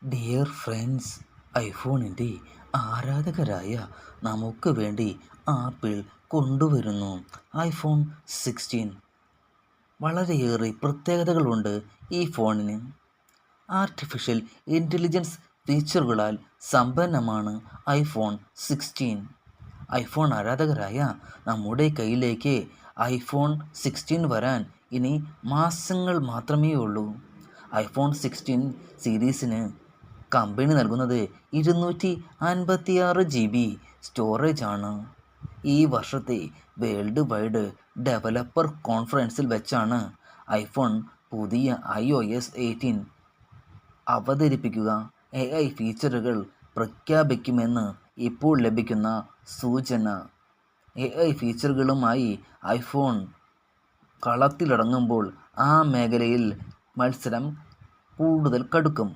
Dear friends, ഐഫോണിൻ്റെ ആരാധകരായ നമുക്ക് വേണ്ടി apple കൊണ്ടുവരുന്നു ഐഫോൺ 16. വളരെയേറെ പ്രത്യേകതകളുണ്ട് ഈ ഫോണിന്. ആർട്ടിഫിഷ്യൽ ഇൻ്റലിജൻസ് ഫീച്ചറുകളാൽ സമ്പന്നമാണ് ഐഫോൺ 16. ഐഫോൺ ആരാധകരായ നമ്മുടെ കയ്യിലേക്ക് ഐഫോൺ 16 വരാൻ ഇനി മാസങ്ങൾ മാത്രമേ ഉള്ളൂ. ഐഫോൺ 16 സീരീസിന് കമ്പനി നൽകുന്നത് 256 GB സ്റ്റോറേജ് ആണ്. ഈ വർഷത്തെ വേൾഡ് വൈഡ് ഡെവലപ്പർ കോൺഫറൻസിൽ വെച്ചാണ് ഐഫോൺ പുതിയ iOS 18 അവതരിപ്പിക്കുക. AI ഫീച്ചറുകൾ പ്രഖ്യാപിക്കുമെന്ന് ഇപ്പോൾ ലഭിക്കുന്ന സൂചന. AI ഫീച്ചറുകളുമായി ഐഫോൺ കളത്തിലിറങ്ങുമ്പോൾ ആ മേഖലയിൽ മത്സരം കൂടുതൽ കടുക്കും.